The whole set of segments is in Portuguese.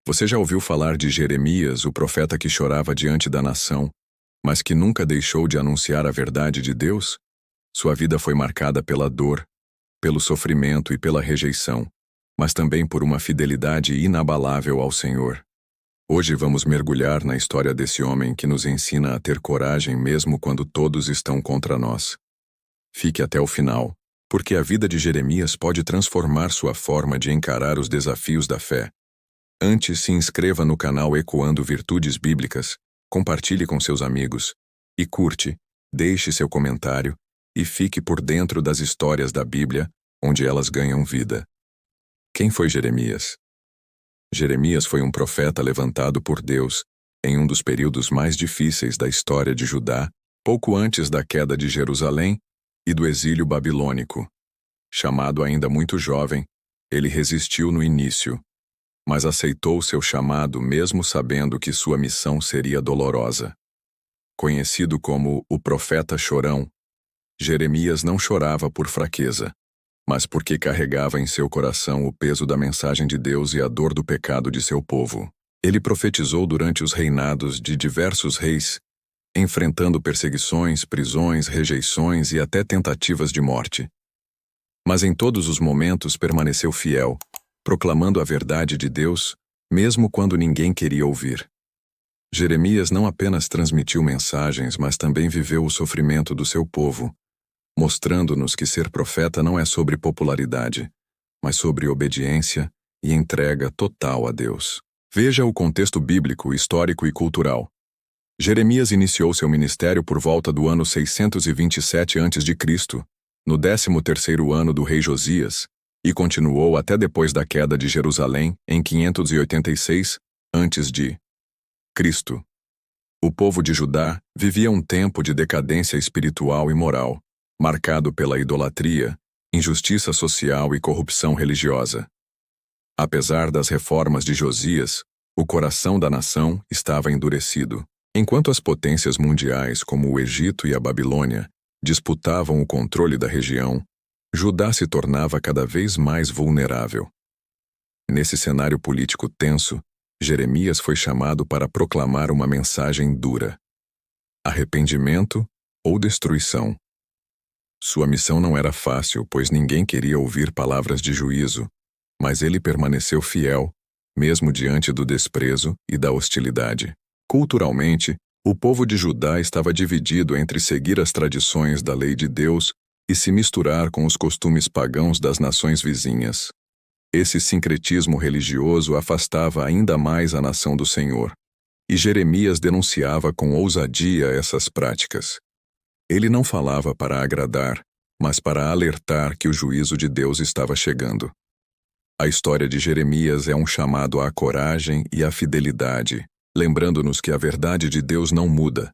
Você já ouviu falar de Jeremias, o profeta que chorava diante da nação, mas que nunca deixou de anunciar a verdade de Deus? Sua vida foi marcada pela dor, pelo sofrimento e pela rejeição, mas também por uma fidelidade inabalável ao Senhor. Hoje vamos mergulhar na história desse homem que nos ensina a ter coragem mesmo quando todos estão contra nós. Fique até o final, porque a vida de Jeremias pode transformar sua forma de encarar os desafios da fé. Antes, se inscreva no canal Ecoando Virtudes Bíblicas, compartilhe com seus amigos e curte, deixe seu comentário e fique por dentro das histórias da Bíblia, onde elas ganham vida. Quem foi Jeremias? Jeremias foi um profeta levantado por Deus em um dos períodos mais difíceis da história de Judá, pouco antes da queda de Jerusalém e do exílio babilônico. Chamado ainda muito jovem, ele resistiu no início, mas aceitou seu chamado mesmo sabendo que sua missão seria dolorosa. Conhecido como o profeta chorão, Jeremias não chorava por fraqueza, mas porque carregava em seu coração o peso da mensagem de Deus e a dor do pecado de seu povo. Ele profetizou durante os reinados de diversos reis, enfrentando perseguições, prisões, rejeições e até tentativas de morte. Mas em todos os momentos permaneceu fiel, proclamando a verdade de Deus, mesmo quando ninguém queria ouvir. Jeremias não apenas transmitiu mensagens, mas também viveu o sofrimento do seu povo, mostrando-nos que ser profeta não é sobre popularidade, mas sobre obediência e entrega total a Deus. Veja o contexto bíblico, histórico e cultural. Jeremias iniciou seu ministério por volta do ano 627 a.C., no 13º ano do rei Josias, e continuou até depois da queda de Jerusalém, em 586 a.C. O povo de Judá vivia um tempo de decadência espiritual e moral, marcado pela idolatria, injustiça social e corrupção religiosa. Apesar das reformas de Josias, o coração da nação estava endurecido. Enquanto as potências mundiais como o Egito e a Babilônia disputavam o controle da região, Judá se tornava cada vez mais vulnerável. Nesse cenário político tenso, Jeremias foi chamado para proclamar uma mensagem dura: arrependimento ou destruição. Sua missão não era fácil, pois ninguém queria ouvir palavras de juízo, mas ele permaneceu fiel, mesmo diante do desprezo e da hostilidade. Culturalmente, o povo de Judá estava dividido entre seguir as tradições da lei de Deus e se misturar com os costumes pagãos das nações vizinhas. Esse sincretismo religioso afastava ainda mais a nação do Senhor, e Jeremias denunciava com ousadia essas práticas. Ele não falava para agradar, mas para alertar que o juízo de Deus estava chegando. A história de Jeremias é um chamado à coragem e à fidelidade, lembrando-nos que a verdade de Deus não muda,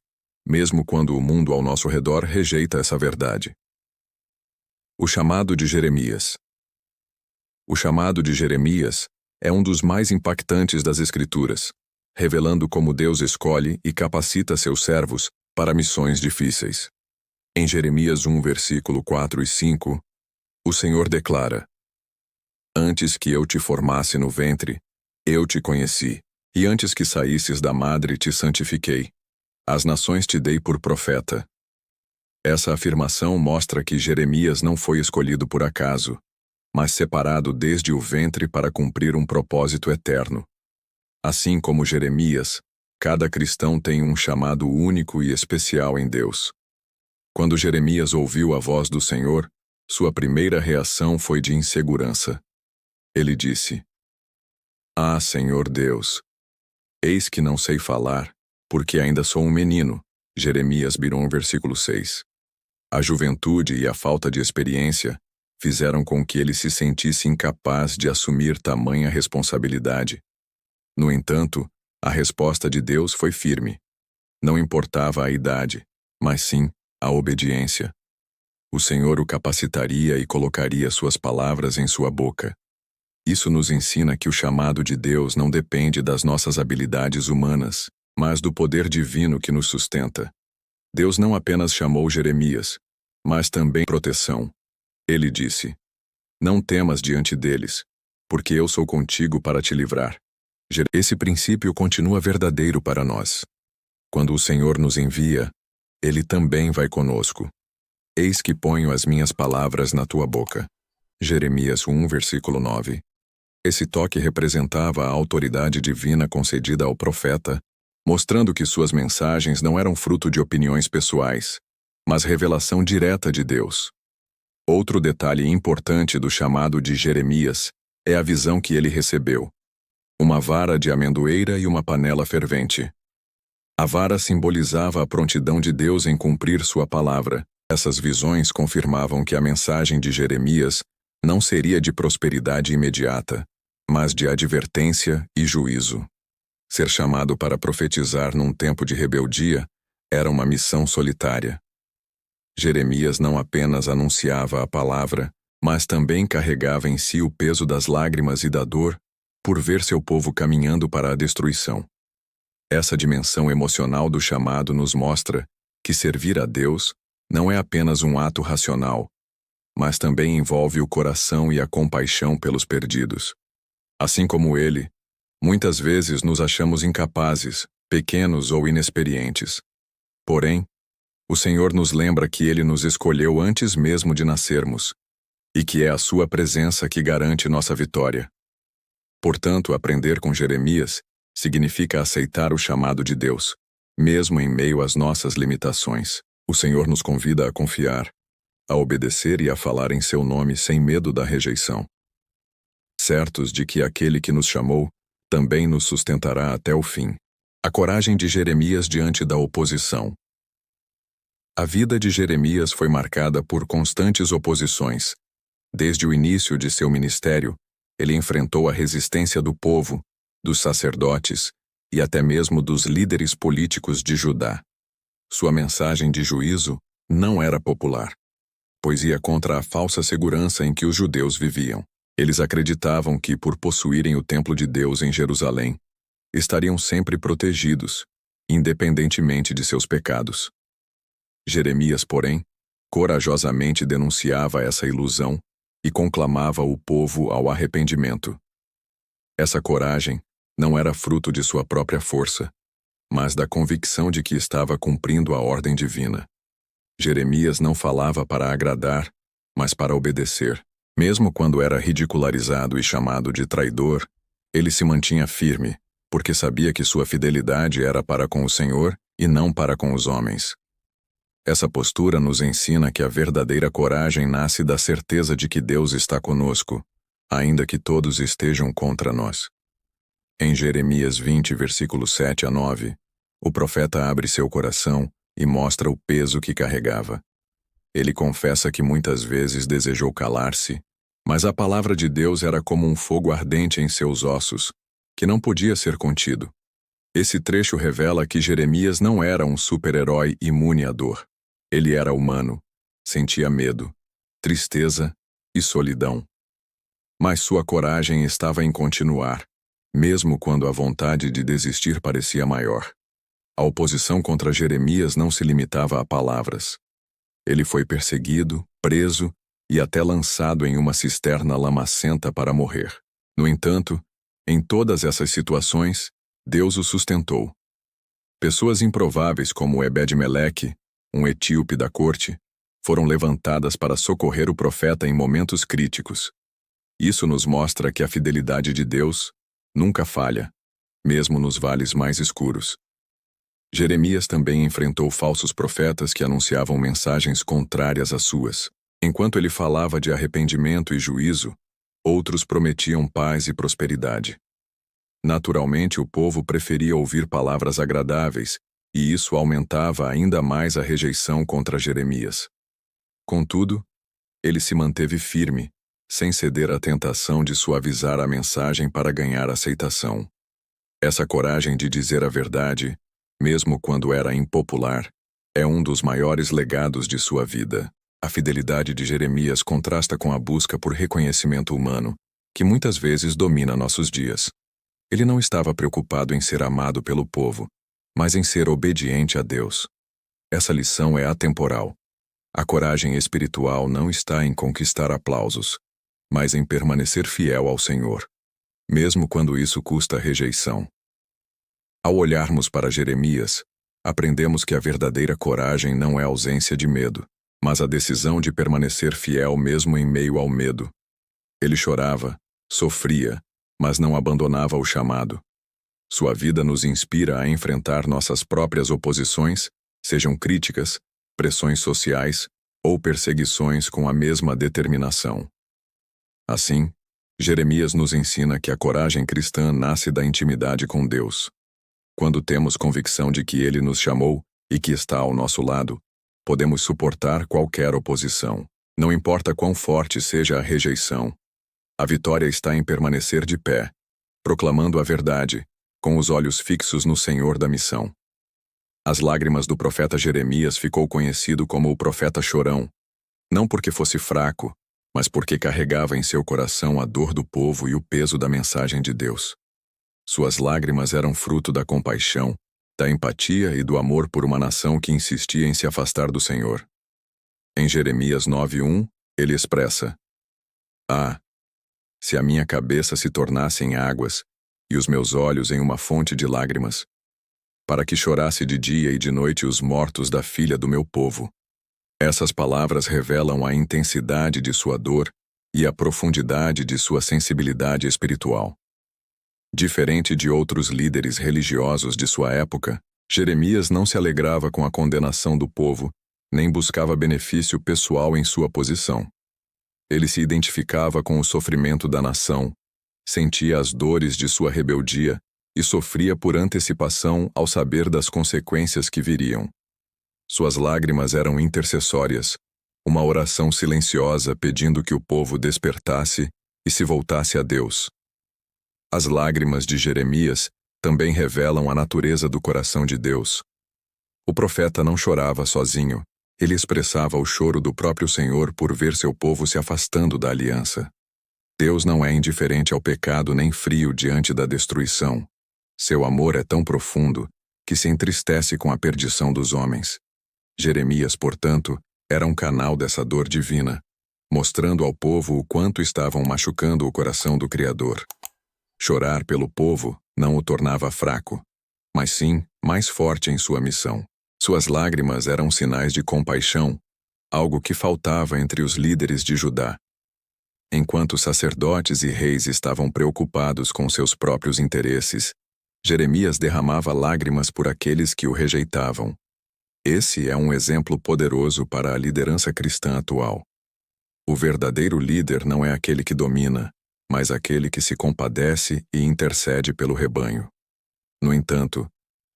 mesmo quando o mundo ao nosso redor rejeita essa verdade. O chamado de Jeremias. O chamado de Jeremias é um dos mais impactantes das Escrituras, revelando como Deus escolhe e capacita seus servos para missões difíceis. Em Jeremias 1, versículo 4 e 5, o Senhor declara: Antes que eu te formasse no ventre, eu te conheci, e antes que saísses da madre te santifiquei. As nações te dei por profeta. Essa afirmação mostra que Jeremias não foi escolhido por acaso, mas separado desde o ventre para cumprir um propósito eterno. Assim como Jeremias, cada cristão tem um chamado único e especial em Deus. Quando Jeremias ouviu a voz do Senhor, sua primeira reação foi de insegurança. Ele disse: Ah, Senhor Deus! Eis que não sei falar, porque ainda sou um menino. Jeremias 1, versículo 6. A juventude e a falta de experiência fizeram com que ele se sentisse incapaz de assumir tamanha responsabilidade. No entanto, a resposta de Deus foi firme. Não importava a idade, mas sim a obediência. O Senhor o capacitaria e colocaria suas palavras em sua boca. Isso nos ensina que o chamado de Deus não depende das nossas habilidades humanas, mas do poder divino que nos sustenta. Deus não apenas chamou Jeremias, mas também proteção. Ele disse: Não temas diante deles, porque eu sou contigo para te livrar. Esse princípio continua verdadeiro para nós. Quando o Senhor nos envia, Ele também vai conosco. Eis que ponho as minhas palavras na tua boca. Jeremias 1, versículo 9. Esse toque representava a autoridade divina concedida ao profeta, mostrando que suas mensagens não eram fruto de opiniões pessoais, mas revelação direta de Deus. Outro detalhe importante do chamado de Jeremias é a visão que ele recebeu: uma vara de amendoeira e uma panela fervente. A vara simbolizava a prontidão de Deus em cumprir sua palavra. Essas visões confirmavam que a mensagem de Jeremias não seria de prosperidade imediata, mas de advertência e juízo. Ser chamado para profetizar num tempo de rebeldia era uma missão solitária. Jeremias não apenas anunciava a palavra, mas também carregava em si o peso das lágrimas e da dor por ver seu povo caminhando para a destruição. Essa dimensão emocional do chamado nos mostra que servir a Deus não é apenas um ato racional, mas também envolve o coração e a compaixão pelos perdidos. Assim como ele, muitas vezes nos achamos incapazes, pequenos ou inexperientes. Porém, o Senhor nos lembra que Ele nos escolheu antes mesmo de nascermos, e que é a Sua presença que garante nossa vitória. Portanto, aprender com Jeremias significa aceitar o chamado de Deus, mesmo em meio às nossas limitações. O Senhor nos convida a confiar, a obedecer e a falar em seu nome sem medo da rejeição. Certos de que aquele que nos chamou também nos sustentará até o fim. A coragem de Jeremias diante da oposição. A vida de Jeremias foi marcada por constantes oposições. Desde o início de seu ministério, ele enfrentou a resistência do povo, dos sacerdotes e até mesmo dos líderes políticos de Judá. Sua mensagem de juízo não era popular, pois ia contra a falsa segurança em que os judeus viviam. Eles acreditavam que, por possuírem o templo de Deus em Jerusalém, estariam sempre protegidos, independentemente de seus pecados. Jeremias, porém, corajosamente denunciava essa ilusão e conclamava o povo ao arrependimento. Essa coragem não era fruto de sua própria força, mas da convicção de que estava cumprindo a ordem divina. Jeremias não falava para agradar, mas para obedecer. Mesmo quando era ridicularizado e chamado de traidor, ele se mantinha firme, porque sabia que sua fidelidade era para com o Senhor e não para com os homens. Essa postura nos ensina que a verdadeira coragem nasce da certeza de que Deus está conosco, ainda que todos estejam contra nós. Em Jeremias 20, versículos 7 a 9, o profeta abre seu coração e mostra o peso que carregava. Ele confessa que muitas vezes desejou calar-se, mas a palavra de Deus era como um fogo ardente em seus ossos, que não podia ser contido. Esse trecho revela que Jeremias não era um super-herói imune à dor. Ele era humano, sentia medo, tristeza e solidão. Mas sua coragem estava em continuar, mesmo quando a vontade de desistir parecia maior. A oposição contra Jeremias não se limitava a palavras. Ele foi perseguido, preso e até lançado em uma cisterna lamacenta para morrer. No entanto, em todas essas situações, Deus o sustentou. Pessoas improváveis como Ebed-Meleque, um etíope da corte, foram levantadas para socorrer o profeta em momentos críticos. Isso nos mostra que a fidelidade de Deus nunca falha, mesmo nos vales mais escuros. Jeremias também enfrentou falsos profetas que anunciavam mensagens contrárias às suas. Enquanto ele falava de arrependimento e juízo, outros prometiam paz e prosperidade. Naturalmente, o povo preferia ouvir palavras agradáveis, e isso aumentava ainda mais a rejeição contra Jeremias. Contudo, ele se manteve firme, sem ceder à tentação de suavizar a mensagem para ganhar aceitação. Essa coragem de dizer a verdade, mesmo quando era impopular, é um dos maiores legados de sua vida. A fidelidade de Jeremias contrasta com a busca por reconhecimento humano, que muitas vezes domina nossos dias. Ele não estava preocupado em ser amado pelo povo, mas em ser obediente a Deus. Essa lição é atemporal. A coragem espiritual não está em conquistar aplausos, mas em permanecer fiel ao Senhor. mesmo quando isso custa rejeição. Ao olharmos para Jeremias, aprendemos que a verdadeira coragem não é a ausência de medo, mas a decisão de permanecer fiel mesmo em meio ao medo. Ele chorava, sofria, mas não abandonava o chamado. Sua vida nos inspira a enfrentar nossas próprias oposições, sejam críticas, pressões sociais ou perseguições, com a mesma determinação. Assim, Jeremias nos ensina que a coragem cristã nasce da intimidade com Deus. Quando temos convicção de que Ele nos chamou e que está ao nosso lado, podemos suportar qualquer oposição. Não importa quão forte seja a rejeição. A vitória está em permanecer de pé, proclamando a verdade, com os olhos fixos no Senhor da missão. As lágrimas do profeta Jeremias ficou conhecido como o profeta chorão, não porque fosse fraco, mas porque carregava em seu coração a dor do povo e o peso da mensagem de Deus. Suas lágrimas eram fruto da compaixão, da empatia e do amor por uma nação que insistia em se afastar do Senhor. Em Jeremias 9:1, ele expressa: "Ah, se a minha cabeça se tornasse em águas, e os meus olhos em uma fonte de lágrimas, para que chorasse de dia e de noite os mortos da filha do meu povo." Essas palavras revelam a intensidade de sua dor e a profundidade de sua sensibilidade espiritual. Diferente de outros líderes religiosos de sua época, Jeremias não se alegrava com a condenação do povo, nem buscava benefício pessoal em sua posição. Ele se identificava com o sofrimento da nação, sentia as dores de sua rebeldia e sofria por antecipação ao saber das consequências que viriam. Suas lágrimas eram intercessórias, uma oração silenciosa pedindo que o povo despertasse e se voltasse a Deus. As lágrimas de Jeremias também revelam a natureza do coração de Deus. O profeta não chorava sozinho, ele expressava o choro do próprio Senhor por ver seu povo se afastando da aliança. Deus não é indiferente ao pecado nem frio diante da destruição. Seu amor é tão profundo que se entristece com a perdição dos homens. Jeremias, portanto, era um canal dessa dor divina, mostrando ao povo o quanto estavam machucando o coração do Criador. Chorar pelo povo não o tornava fraco, mas sim mais forte em sua missão. Suas lágrimas eram sinais de compaixão, algo que faltava entre os líderes de Judá. Enquanto sacerdotes e reis estavam preocupados com seus próprios interesses, Jeremias derramava lágrimas por aqueles que o rejeitavam. Esse é um exemplo poderoso para a liderança cristã atual. O verdadeiro líder não é aquele que domina, mas aquele que se compadece e intercede pelo rebanho. No entanto,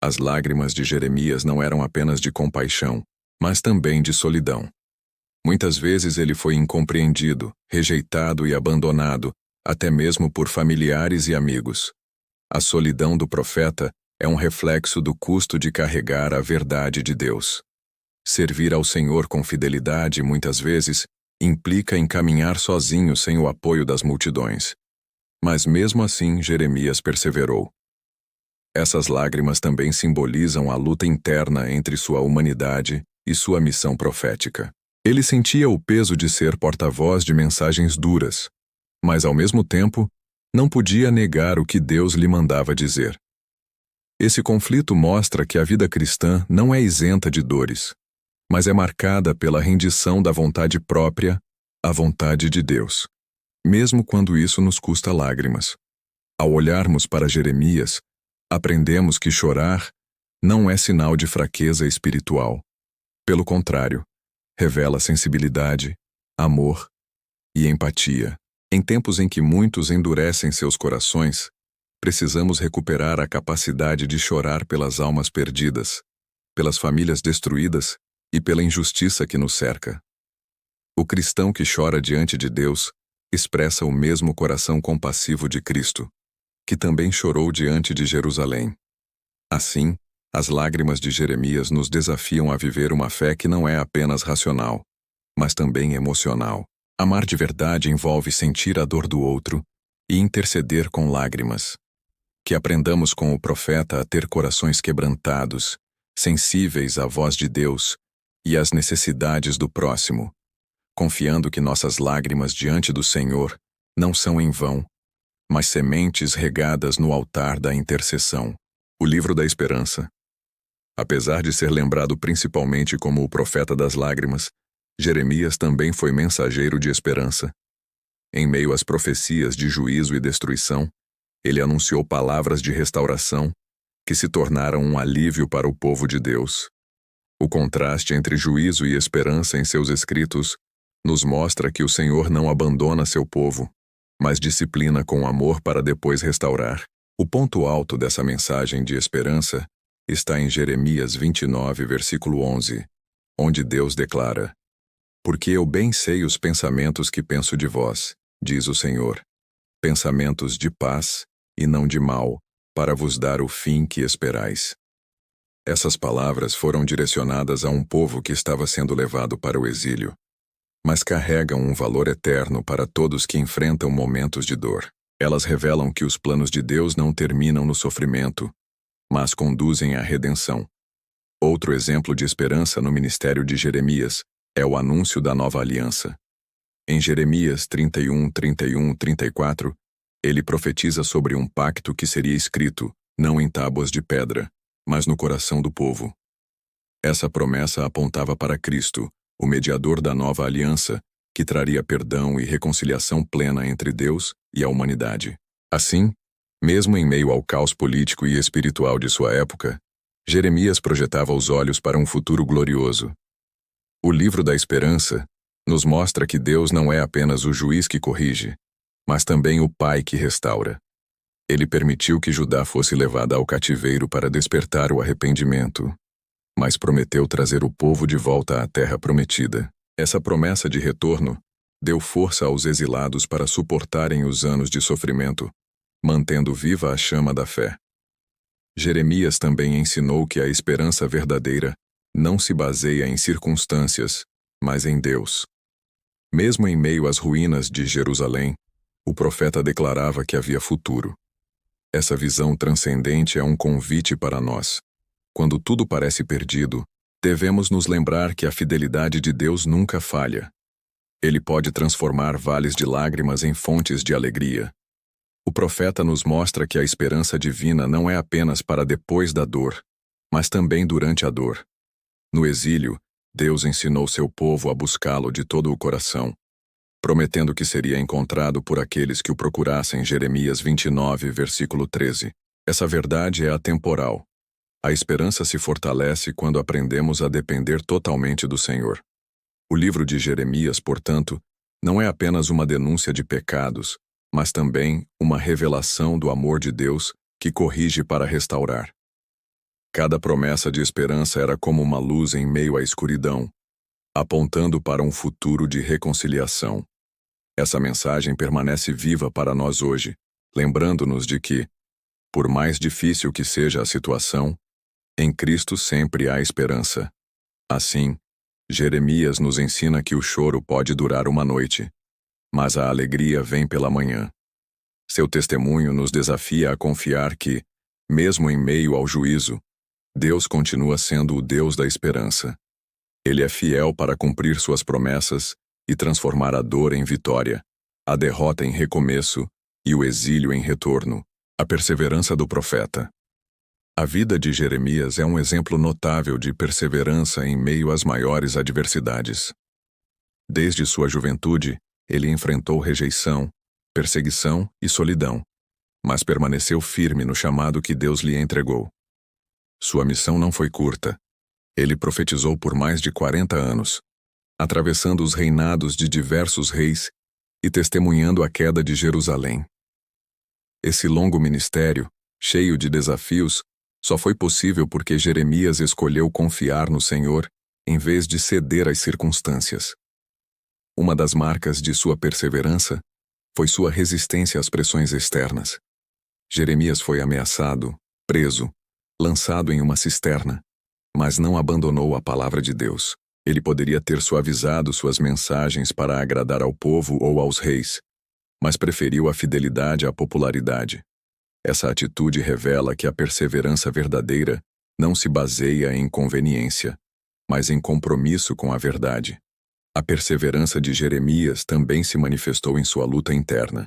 as lágrimas de Jeremias não eram apenas de compaixão, mas também de solidão. Muitas vezes ele foi incompreendido, rejeitado e abandonado, até mesmo por familiares e amigos. A solidão do profeta é um reflexo do custo de carregar a verdade de Deus. Servir ao Senhor com fidelidade, muitas vezes, implica em caminhar sozinho sem o apoio das multidões. Mas mesmo assim, Jeremias perseverou. Essas lágrimas também simbolizam a luta interna entre sua humanidade e sua missão profética. Ele sentia o peso de ser porta-voz de mensagens duras, mas ao mesmo tempo, não podia negar o que Deus lhe mandava dizer. Esse conflito mostra que a vida cristã não é isenta de dores, mas é marcada pela rendição da vontade própria à vontade de Deus, mesmo quando isso nos custa lágrimas. Ao olharmos para Jeremias, aprendemos que chorar não é sinal de fraqueza espiritual. Pelo contrário, revela sensibilidade, amor e empatia. Em tempos em que muitos endurecem seus corações, precisamos recuperar a capacidade de chorar pelas almas perdidas, pelas famílias destruídas e pela injustiça que nos cerca. O cristão que chora diante de Deus expressa o mesmo coração compassivo de Cristo, que também chorou diante de Jerusalém. Assim, as lágrimas de Jeremias nos desafiam a viver uma fé que não é apenas racional, mas também emocional. Amar de verdade envolve sentir a dor do outro e interceder com lágrimas. Que aprendamos com o profeta a ter corações quebrantados, sensíveis à voz de Deus e às necessidades do próximo, confiando que nossas lágrimas diante do Senhor não são em vão, mas sementes regadas no altar da intercessão. O livro da esperança. Apesar de ser lembrado principalmente como o profeta das lágrimas, Jeremias também foi mensageiro de esperança. Em meio às profecias de juízo e destruição, ele anunciou palavras de restauração que se tornaram um alívio para o povo de Deus. O contraste entre juízo e esperança em seus escritos nos mostra que o Senhor não abandona seu povo, mas disciplina com amor para depois restaurar. O ponto alto dessa mensagem de esperança está em Jeremias 29, versículo 11, onde Deus declara: Porque eu bem sei os pensamentos que penso de vós, diz o Senhor, pensamentos de paz e não de mal, para vos dar o fim que esperais. Essas palavras foram direcionadas a um povo que estava sendo levado para o exílio, mas carregam um valor eterno para todos que enfrentam momentos de dor. Elas revelam que os planos de Deus não terminam no sofrimento, mas conduzem à redenção. Outro exemplo de esperança no ministério de Jeremias é o anúncio da nova aliança. Em Jeremias 31:34, ele profetiza sobre um pacto que seria escrito, não em tábuas de pedra, mas no coração do povo. Essa promessa apontava para Cristo, o mediador da nova aliança, que traria perdão e reconciliação plena entre Deus e a humanidade. Assim, mesmo em meio ao caos político e espiritual de sua época, Jeremias projetava os olhos para um futuro glorioso. O livro da esperança nos mostra que Deus não é apenas o juiz que corrige, mas também o Pai que restaura. Ele permitiu que Judá fosse levada ao cativeiro para despertar o arrependimento, mas prometeu trazer o povo de volta à terra prometida. Essa promessa de retorno deu força aos exilados para suportarem os anos de sofrimento, mantendo viva a chama da fé. Jeremias também ensinou que a esperança verdadeira não se baseia em circunstâncias, mas em Deus. Mesmo em meio às ruínas de Jerusalém, o profeta declarava que havia futuro. Essa visão transcendente é um convite para nós. Quando tudo parece perdido, devemos nos lembrar que a fidelidade de Deus nunca falha. Ele pode transformar vales de lágrimas em fontes de alegria. O profeta nos mostra que a esperança divina não é apenas para depois da dor, mas também durante a dor. No exílio, Deus ensinou seu povo a buscá-lo de todo o coração, prometendo que seria encontrado por aqueles que o procurassem. Jeremias 29, versículo 13. Essa verdade é atemporal. A esperança se fortalece quando aprendemos a depender totalmente do Senhor. O livro de Jeremias, portanto, não é apenas uma denúncia de pecados, mas também uma revelação do amor de Deus que corrige para restaurar. Cada promessa de esperança era como uma luz em meio à escuridão, apontando para um futuro de reconciliação. Essa mensagem permanece viva para nós hoje, lembrando-nos de que, por mais difícil que seja a situação, em Cristo sempre há esperança. Assim, Jeremias nos ensina que o choro pode durar uma noite, mas a alegria vem pela manhã. Seu testemunho nos desafia a confiar que, mesmo em meio ao juízo, Deus continua sendo o Deus da esperança. Ele é fiel para cumprir suas promessas e transformar a dor em vitória, a derrota em recomeço e o exílio em retorno. A perseverança do profeta. A vida de Jeremias é um exemplo notável de perseverança em meio às maiores adversidades. Desde sua juventude, ele enfrentou rejeição, perseguição e solidão, mas permaneceu firme no chamado que Deus lhe entregou. Sua missão não foi curta. Ele profetizou por mais de 40 anos, atravessando os reinados de diversos reis e testemunhando a queda de Jerusalém. Esse longo ministério, cheio de desafios, só foi possível porque Jeremias escolheu confiar no Senhor em vez de ceder às circunstâncias. Uma das marcas de sua perseverança foi sua resistência às pressões externas. Jeremias foi ameaçado, preso, lançado em uma cisterna, mas não abandonou a palavra de Deus. Ele poderia ter suavizado suas mensagens para agradar ao povo ou aos reis, mas preferiu a fidelidade à popularidade. Essa atitude revela que a perseverança verdadeira não se baseia em conveniência, mas em compromisso com a verdade. A perseverança de Jeremias também se manifestou em sua luta interna.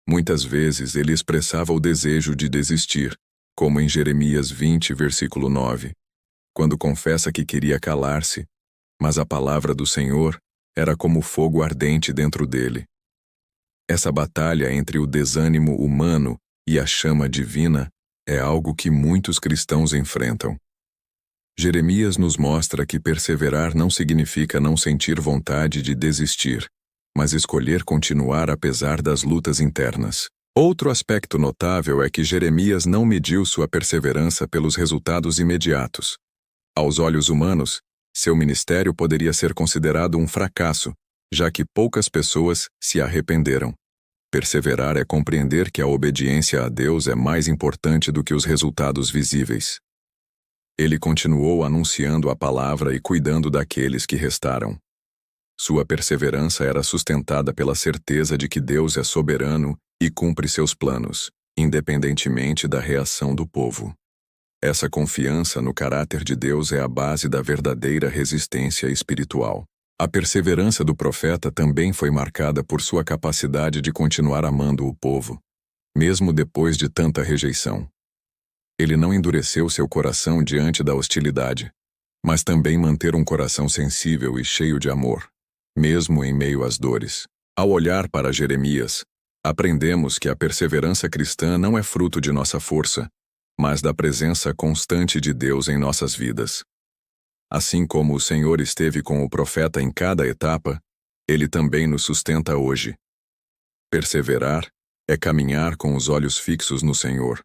Muitas vezes ele expressava o desejo de desistir, como em Jeremias 20, versículo 9, quando confessa que queria calar-se, mas a palavra do Senhor era como fogo ardente dentro dele. Essa batalha entre o desânimo humano e a chama divina é algo que muitos cristãos enfrentam. Jeremias nos mostra que perseverar não significa não sentir vontade de desistir, mas escolher continuar apesar das lutas internas. Outro aspecto notável é que Jeremias não mediu sua perseverança pelos resultados imediatos. Aos olhos humanos, seu ministério poderia ser considerado um fracasso, já que poucas pessoas se arrependeram. Perseverar é compreender que a obediência a Deus é mais importante do que os resultados visíveis. Ele continuou anunciando a palavra e cuidando daqueles que restaram. Sua perseverança era sustentada pela certeza de que Deus é soberano e cumpre seus planos, independentemente da reação do povo. Essa confiança no caráter de Deus é a base da verdadeira resistência espiritual. A perseverança do profeta também foi marcada por sua capacidade de continuar amando o povo, mesmo depois de tanta rejeição. Ele não endureceu seu coração diante da hostilidade, mas também manter um coração sensível e cheio de amor, mesmo em meio às dores. Ao olhar para Jeremias, aprendemos que a perseverança cristã não é fruto de nossa força, mas da presença constante de Deus em nossas vidas. Assim como o Senhor esteve com o profeta em cada etapa, Ele também nos sustenta hoje. Perseverar é caminhar com os olhos fixos no Senhor,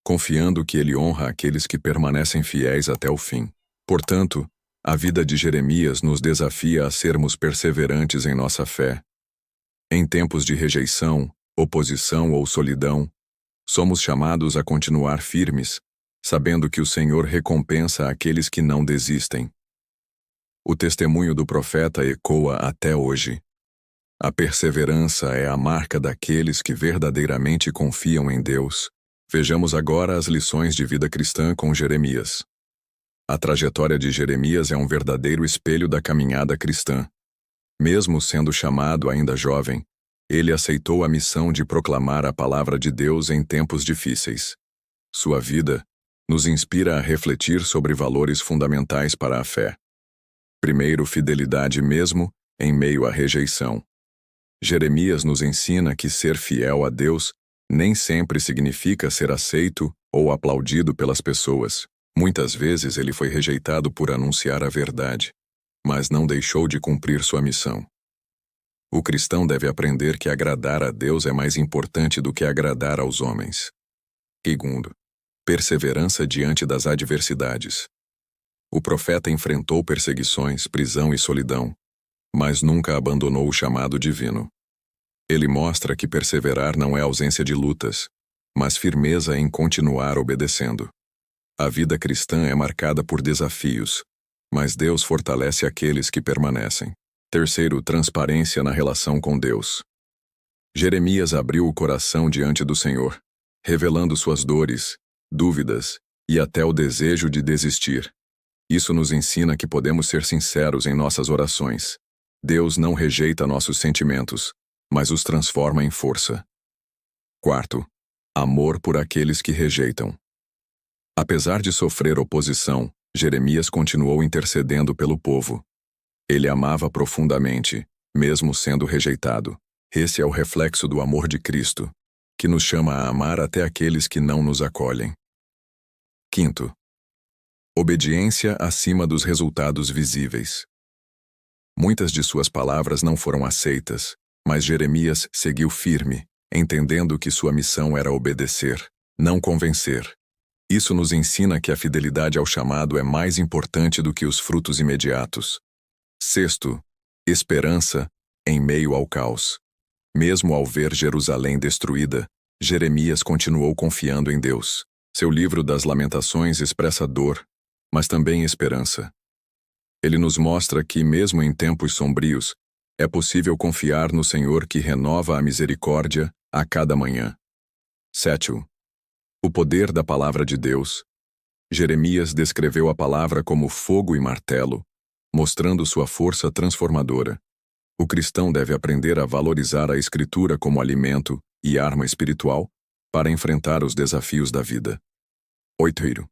confiando que Ele honra aqueles que permanecem fiéis até o fim. Portanto, a vida de Jeremias nos desafia a sermos perseverantes em nossa fé. Em tempos de rejeição, oposição ou solidão, somos chamados a continuar firmes, sabendo que o Senhor recompensa aqueles que não desistem. O testemunho do profeta ecoa até hoje. A perseverança é a marca daqueles que verdadeiramente confiam em Deus. Vejamos agora as lições de vida cristã com Jeremias. A trajetória de Jeremias é um verdadeiro espelho da caminhada cristã. Mesmo sendo chamado ainda jovem, ele aceitou a missão de proclamar a palavra de Deus em tempos difíceis. Sua vida nos inspira a refletir sobre valores fundamentais para a fé. Primeiro, fidelidade mesmo em meio à rejeição. Jeremias nos ensina que ser fiel a Deus nem sempre significa ser aceito ou aplaudido pelas pessoas. Muitas vezes ele foi rejeitado por anunciar a verdade, mas não deixou de cumprir sua missão. O cristão deve aprender que agradar a Deus é mais importante do que agradar aos homens. Segundo, perseverança diante das adversidades. O profeta enfrentou perseguições, prisão e solidão, mas nunca abandonou o chamado divino. Ele mostra que perseverar não é ausência de lutas, mas firmeza em continuar obedecendo. A vida cristã é marcada por desafios, mas Deus fortalece aqueles que permanecem. Terceiro, transparência na relação com Deus. Jeremias abriu o coração diante do Senhor, revelando suas dores, dúvidas e até o desejo de desistir. Isso nos ensina que podemos ser sinceros em nossas orações. Deus não rejeita nossos sentimentos, mas os transforma em força. Quarto, amor por aqueles que rejeitam. Apesar de sofrer oposição, Jeremias continuou intercedendo pelo povo. Ele amava profundamente, mesmo sendo rejeitado. Esse é o reflexo do amor de Cristo, que nos chama a amar até aqueles que não nos acolhem. Quinto, obediência acima dos resultados visíveis. Muitas de suas palavras não foram aceitas, mas Jeremias seguiu firme, entendendo que sua missão era obedecer, não convencer. Isso nos ensina que a fidelidade ao chamado é mais importante do que os frutos imediatos. Sexto, esperança em meio ao caos. Mesmo ao ver Jerusalém destruída, Jeremias continuou confiando em Deus. Seu livro das Lamentações expressa dor, mas também esperança. Ele nos mostra que, mesmo em tempos sombrios, é possível confiar no Senhor que renova a misericórdia a cada manhã. Sétimo, o poder da palavra de Deus. Jeremias descreveu a palavra como fogo e martelo, mostrando sua força transformadora. O cristão deve aprender a valorizar a Escritura como alimento e arma espiritual para enfrentar os desafios da vida. 8.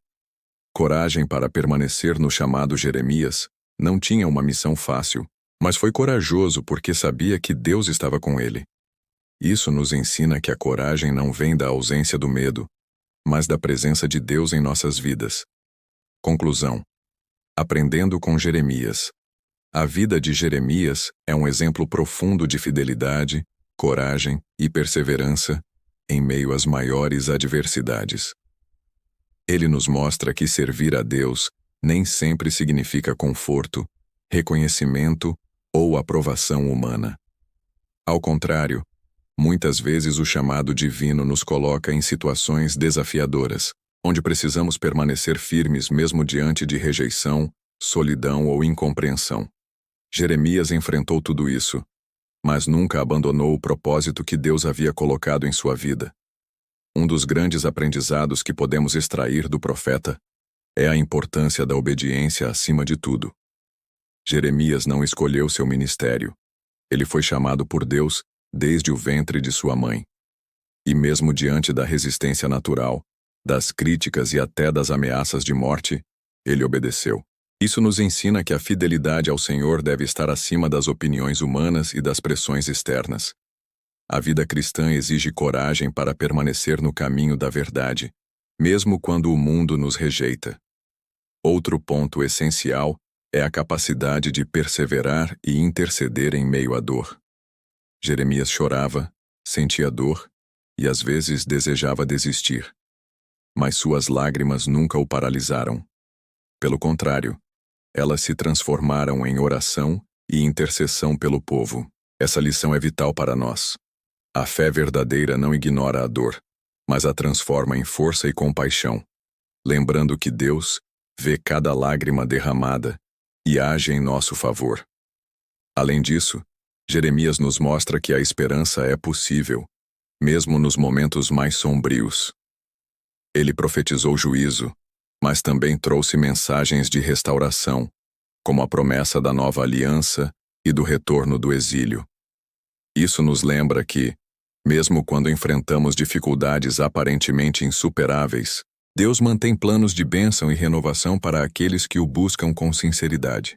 Coragem para permanecer no chamado. Jeremias não tinha uma missão fácil, mas foi corajoso porque sabia que Deus estava com ele. Isso nos ensina que a coragem não vem da ausência do medo, mas da presença de Deus em nossas vidas. Conclusão. Aprendendo com Jeremias. A vida de Jeremias é um exemplo profundo de fidelidade, coragem e perseverança em meio às maiores adversidades. Ele nos mostra que servir a Deus nem sempre significa conforto, reconhecimento ou aprovação humana. Ao contrário, muitas vezes o chamado divino nos coloca em situações desafiadoras, onde precisamos permanecer firmes mesmo diante de rejeição, solidão ou incompreensão. Jeremias enfrentou tudo isso, mas nunca abandonou o propósito que Deus havia colocado em sua vida. Um dos grandes aprendizados que podemos extrair do profeta é a importância da obediência acima de tudo. Jeremias não escolheu seu ministério. Ele foi chamado por Deus desde o ventre de sua mãe. E mesmo diante da resistência natural, das críticas e até das ameaças de morte, ele obedeceu. Isso nos ensina que a fidelidade ao Senhor deve estar acima das opiniões humanas e das pressões externas. A vida cristã exige coragem para permanecer no caminho da verdade, mesmo quando o mundo nos rejeita. Outro ponto essencial é a capacidade de perseverar e interceder em meio à dor. Jeremias chorava, sentia dor e às vezes desejava desistir. Mas suas lágrimas nunca o paralisaram. Pelo contrário, elas se transformaram em oração e intercessão pelo povo. Essa lição é vital para nós. A fé verdadeira não ignora a dor, mas a transforma em força e compaixão, lembrando que Deus vê cada lágrima derramada e age em nosso favor. Além disso, Jeremias nos mostra que a esperança é possível, mesmo nos momentos mais sombrios. Ele profetizou juízo, mas também trouxe mensagens de restauração, como a promessa da nova aliança e do retorno do exílio. Isso nos lembra que, mesmo quando enfrentamos dificuldades aparentemente insuperáveis, Deus mantém planos de bênção e renovação para aqueles que o buscam com sinceridade.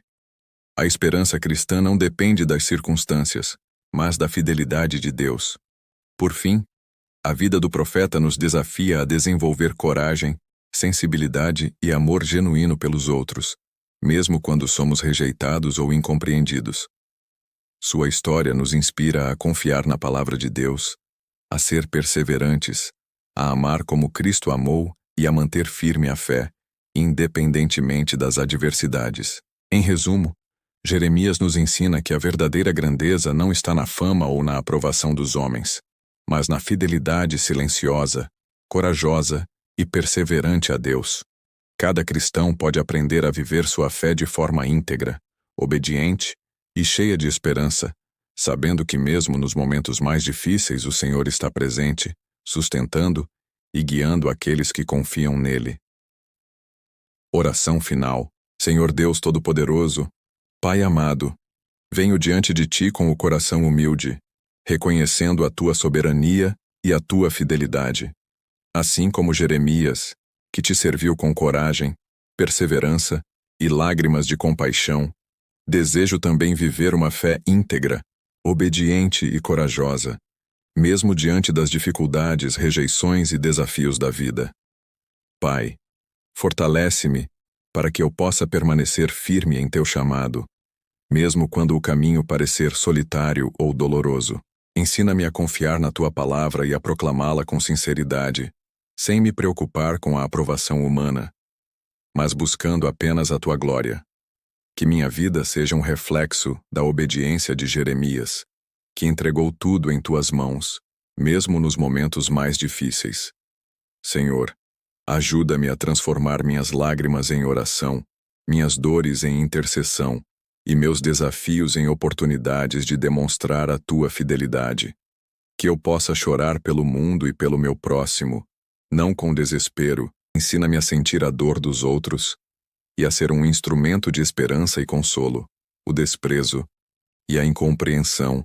A esperança cristã não depende das circunstâncias, mas da fidelidade de Deus. Por fim, a vida do profeta nos desafia a desenvolver coragem, sensibilidade e amor genuíno pelos outros, mesmo quando somos rejeitados ou incompreendidos. Sua história nos inspira a confiar na palavra de Deus, a ser perseverantes, a amar como Cristo amou e a manter firme a fé, independentemente das adversidades. Em resumo, Jeremias nos ensina que a verdadeira grandeza não está na fama ou na aprovação dos homens, mas na fidelidade silenciosa, corajosa e perseverante a Deus. Cada cristão pode aprender a viver sua fé de forma íntegra, obediente e cheia de esperança, sabendo que mesmo nos momentos mais difíceis o Senhor está presente, sustentando e guiando aqueles que confiam nele. Oração final. Senhor Deus Todo-Poderoso, Pai amado, venho diante de Ti com o coração humilde, reconhecendo a Tua soberania e a Tua fidelidade. Assim como Jeremias, que Te serviu com coragem, perseverança e lágrimas de compaixão, desejo também viver uma fé íntegra, obediente e corajosa, mesmo diante das dificuldades, rejeições e desafios da vida. Pai, fortalece-me para que eu possa permanecer firme em Teu chamado, mesmo quando o caminho parecer solitário ou doloroso. Ensina-me a confiar na Tua palavra e a proclamá-la com sinceridade, sem me preocupar com a aprovação humana, mas buscando apenas a Tua glória. Que minha vida seja um reflexo da obediência de Jeremias, que entregou tudo em Tuas mãos, mesmo nos momentos mais difíceis. Senhor, ajuda-me a transformar minhas lágrimas em oração, minhas dores em intercessão e meus desafios em oportunidades de demonstrar a Tua fidelidade. Que eu possa chorar pelo mundo e pelo meu próximo, não com desespero. Ensina-me a sentir a dor dos outros e a ser um instrumento de esperança e consolo, o desprezo e a incompreensão,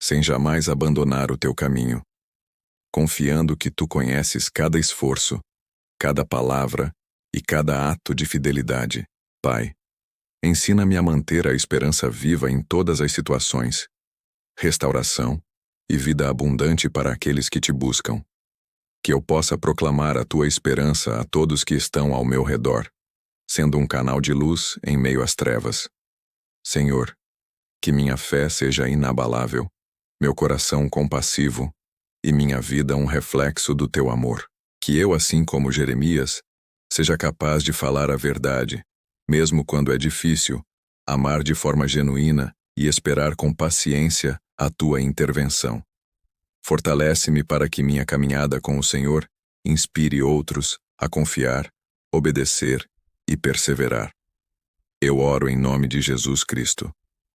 sem jamais abandonar o Teu caminho. confiando que tu conheces cada esforço, cada palavra e cada ato de fidelidade. Pai, ensina-me a manter a esperança viva em todas as situações, restauração e vida abundante para aqueles que te buscam. Que eu possa proclamar a tua esperança a todos que estão ao meu redor, sendo um canal de luz em meio às trevas. Senhor, que minha fé seja inabalável, meu coração compassivo e minha vida um reflexo do teu amor. Que eu, assim como Jeremias, seja capaz de falar a verdade, mesmo quando é difícil, amar de forma genuína e esperar com paciência a tua intervenção. Fortalece-me para que minha caminhada com o Senhor inspire outros a confiar, obedecer e perseverar. Eu oro em nome de Jesus Cristo.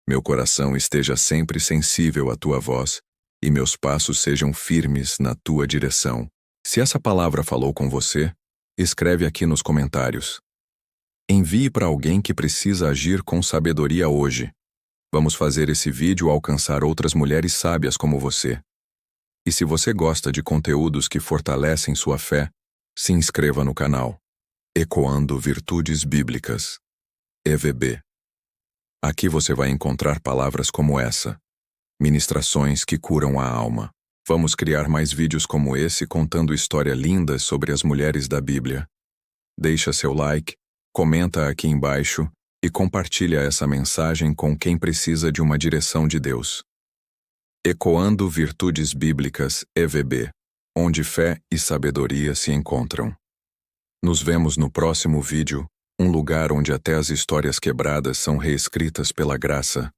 Meu coração esteja sempre sensível à tua voz e meus passos sejam firmes na tua direção. Se essa palavra falou com você, escreve aqui nos comentários. Envie para alguém que precisa agir com sabedoria hoje. Vamos fazer esse vídeo alcançar outras mulheres sábias como você. E se você gosta de conteúdos que fortalecem sua fé, se inscreva no canal. Ecoando Virtudes Bíblicas. EVB. Aqui você vai encontrar palavras como essa. Ministrações que curam a alma. Vamos criar mais vídeos como esse contando histórias lindas sobre as mulheres da Bíblia. Deixa seu like, comenta aqui embaixo e compartilha essa mensagem com quem precisa de uma direção de Deus. Ecoando Virtudes Bíblicas EVB, onde fé e sabedoria se encontram. Nos vemos no próximo vídeo, um lugar onde até as histórias quebradas são reescritas pela graça.